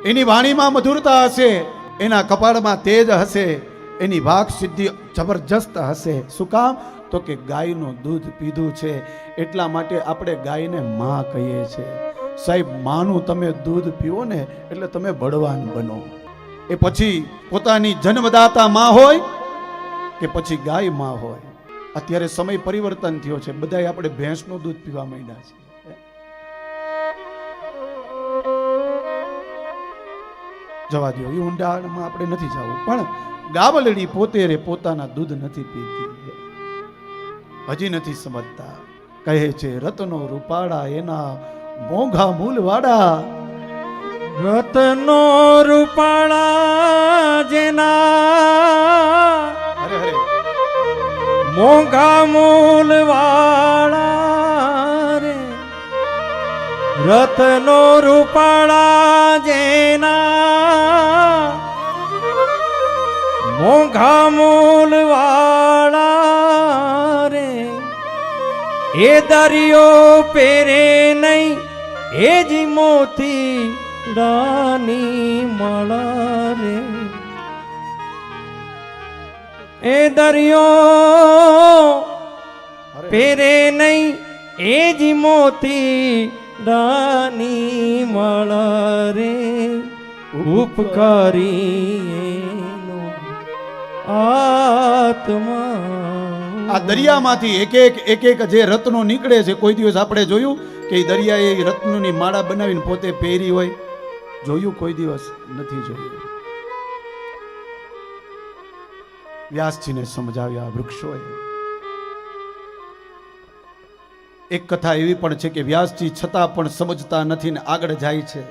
એની વાણીમાં મધુરતા હશે, એના કપાળમાં તેજ હશે, એની વાક સિદ્ધિ જબરજસ્ત હશે. શું કામ? તો કે ગાયનું દૂધ પીધું છે, એટલા માટે આપણે ગાયને માં કહીએ છીએ. સાહેબ, માનું તમે દૂધ પીવો ને એટલે તમે બળવાન બનો. એ પછી પોતાની જન્મદાતા માં હોય કે પછી ગાય માં હોય. અત્યારે સમય પરિવર્તન થયો છે, બધાય આપણે ભેંસનું દૂધ પીવા માંડ્યા છે. જવા દો, એ ઊંડાણમાં આપણે નથી જવું. પણ ગાવલડી પોતે રે પોતાના દૂધ નથી પીતી, હજી નથી સમજતા. કહે છે રત્નો રૂપાળા એના મોંઘા મૂલવાળા. રત્નો રૂપાળા જેના અરે અરે મોંઘા મૂલવાળા રે, રત્નો રૂપાળા જેના મોંઘા મૂલવાળા રે, એ દરિયો પેરે નહીં એ જ મોતી રાની માળા રે, એ દરિયો પેરે નહીં એ જ મોતી રાની માળા રે, ઉપકારી એનો આત્મા. આ દરિયામાંથી એક એક જે રત્નો નીકળે છે, કોઈ દિવસ આપણે જોયું કે દરિયાએ રત્નોની માળા બનાવીને પોતે પહેરી હોય? જોયું? કોઈ દિવસ નથી જોયું. વ્યાસજીને સમજાવ્યા વૃક્ષોએ. એક કથા એવી પણ છે કે વ્યાસજી છતાં પણ સમજતા નથી ને આગળ જાય છે.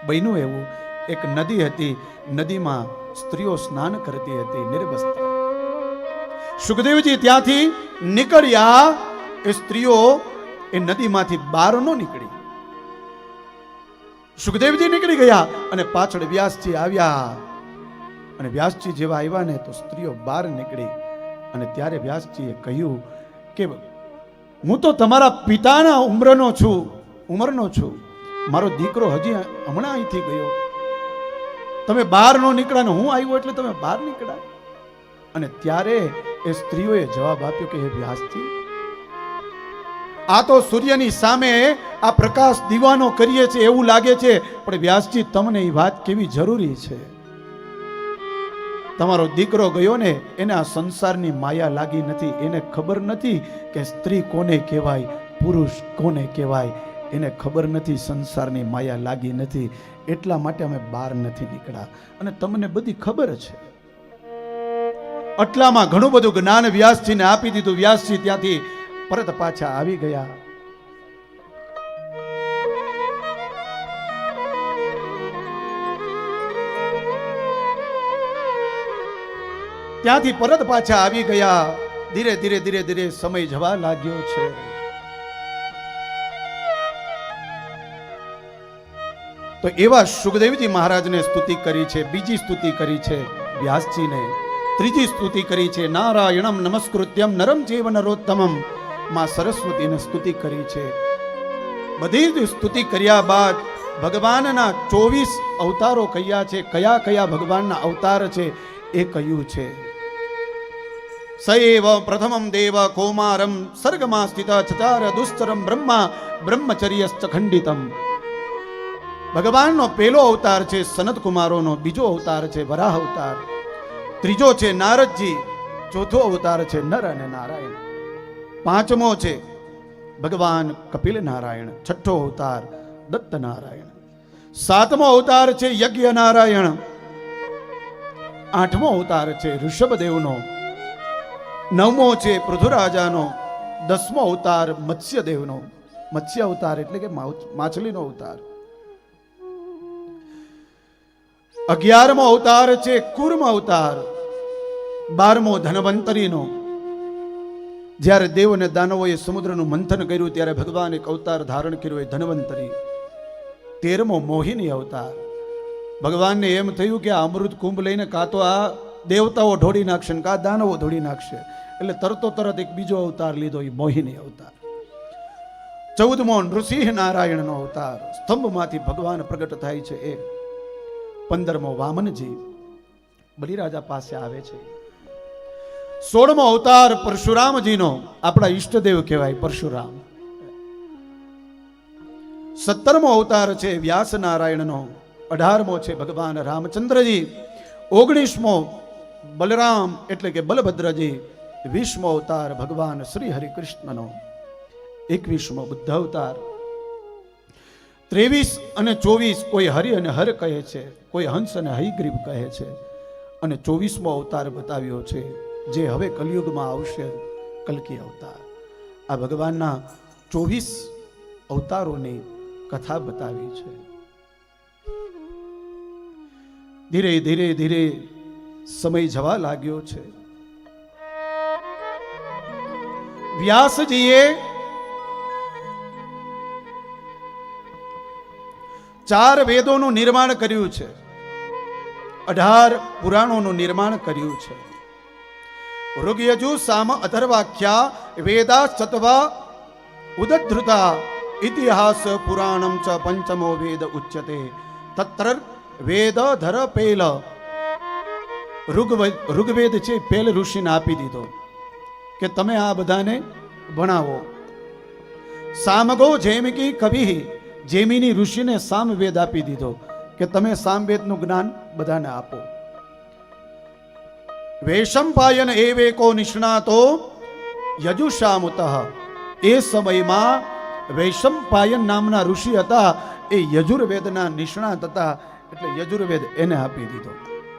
બન્યું એવું, એક નદી હતી, નદીમાં સ્ત્રીઓ સ્નાન કરતી હતી નિર્વસ્ત્ર. સુખદેવજી ત્યાંથી નીકળ્યા, એ સ્ત્રીઓ એ નદીમાંથી બહાર ન નીકળી. સુખદેવજી નીકળી ગયા અને પાછળ વ્યાસજી આવ્યા, અને વ્યાસજી જેવા આવ્યા ને તો સ્ત્રીઓ બહાર નીકળી. અને ત્યારે વ્યાસજીએ કહ્યું કે હું તો તમારા પિતાના ઉંમરનો છું, મારો દીકરો હજી હમણાં અહીંથી ગયો, તમે બહાર ન નીકળ્યા ને હું આવ્યો એટલે તમે બહાર નીકળ્યા. અને ત્યારે એ સ્ત્રીઓએ જવાબ આપ્યો કે હે વ્યાસજી, આ તો સૂર્યની સામે આ પ્રકાશ દીવાનો કરીએ છે એવું લાગે છે, પણ વ્યાસજી તમને એ વાત કેવી જરૂરી છે. તમારો દીકરો ગયો ને એને આ સંસારની માયા લાગી નથી, એને ખબર નથી કે સ્ત્રી કોને કહેવાય, પુરુષ કોને કહેવાય, એને ખબર નથી, સંસારની માયા લાગી નથી, એટલા માટે અમે બહાર નથી નીકળ્યા. અને તમને બધી ખબર છે. આટલામાં ઘણું બધું જ્ઞાન વ્યાસજીને આપી દીધું. વ્યાસજી ત્યાંથી પરત પાછા આવી ગયા. ત્યાંથી પરત પાછા આવી ગયા. ધીરે ધીરે ધીરે ધીરે સમય જવા લાગ્યો છે. તો એવા સુખદેવજી મહારાજને સ્તુતિ કરી છે. બીજી સ્તુતિ કરી છે વ્યાસજીને. ત્રીજી સ્તુતિ કરી છે નારાયણમ નમસ્કૃત્યમ નરમ ચૈવ નરોત્તમમ. માં સરસ્વતીને સ્તુતિ કરી છે. બધી જ સ્તુતિ કર્યા બાદ ભગવાનના 24 અવતારો કયા છે, કયા કયા ભગવાનના અવતાર છે એ કહ્યું છે. સૈવ પ્રથમમ દેવ કૌમારમ સર્ગમાં સ્થિત ચચાર દુસ્તરમ બ્રહ્મા બ્રહ્મચર્યશ્ચ ખંડિતમ. ભગવાનનો પહેલો અવતાર છે સનત કુમારોનો, બીજો અવતાર છે વરાહ અવતાર, ત્રીજો છે નારદજી, ચોથો અવતાર છે નર અને નારાયણ, પાંચમો છે ભગવાન કપિલ નારાયણ, છઠ્ઠો અવતાર દત્ત નારાયણ, સાતમો અવતાર છે યજ્ઞ નારાયણ, આઠમો અવતાર છે ઋષભદેવનો, નવમો છે પૃથુરાજાનો, દસમો અવતાર મત્સ્યદેવનો. મત્સ્ય અવતાર એટલે કે માછલીનો અવતાર. 11મો અવતાર છે કુર્મ અવતાર, 12મો ધન્વંતરીનો. જ્યારે દેવ અને દાનવોએ સમુદ્રનું મંથન કર્યું ત્યારે ભગવાન એક અવતાર ધારણ કર્યો, એ ધન્વંતરી. 13મો મોહિની અવતાર. ભગવાનને એમ થયું કે આ અમૃત કુંભ લઈને કાં તો આ દેવતાઓ ઢોળી નાખશે ને કાં દાનવો ઢોળી નાખશે, એટલે તરત એક બીજો અવતાર લીધો, એ મોહિની અવતાર. 14મો નૃસિંહ નારાયણનો અવતાર, સ્તંભમાંથી ભગવાન પ્રગટ થાય છે એ. 15મો વામનજી બલિરાજા પાસે આવે છે. 16મો અવતાર પરશુરામજીનો, આપણા ઈષ્ટદેવ કહેવાય પરશુરામ. 17મો અવતાર છે વ્યાસ નારાયણનો. 18મો છે ભગવાન રામચંદ્રજી. 19મો બલરામ એટલે કે બલભદ્રજી. 20મો અવતાર ભગવાન શ્રી હરિકૃષ્ણનો. 21મો બુદ્ધ અવતાર. 23 અને 24 કોઈ હરિ અને હર કહે છે, કોઈ હંસ અને હયગ્રીવ કહે છે. અને 24મો અવતાર બતાવ્યો છે જે હવે કલયુગમાં આવશે, કલ્કી અવતાર. આ ભગવાનના 24 અવતારોની કથા બતાવી છે. ધીરે ધીરે ધીરે સમય જવા લાગ્યો છે. વ્યાસજીએ 4 વેદોનું નિર્માણ કર્યું છે, 18 પુરાણોનું નિર્માણ કર્યું છે. ઋગ્યજુ સામ અથર્વાખ્યા વેદા સત્વા ઉદધૃતા ઇતિહાસ પુરાણમ ચ પંચમો વેદ ઉચ્યતે તત્ર વેદ ધર પેલ. ઋગ્વેદ છે પેલ ઋષિને આપી દીધો કે તમે આ બધાને ભણાવો. સામગો જેમિકી કવિ, જેમિની ઋષિને સામવેદ આપી દીધો કે તમે સામવેદનું જ્ઞાન બધાને આપો. વૈશંપાયન એવેકો નિષ્ણાતો યજુષામુતઃ. એ સમયમાં વૈશંપાયન નામના ઋષિ હતા, એ યજુર્વેદના નિષ્ણાત હતા, એટલે યજુર્વેદ એને આપી દીધો.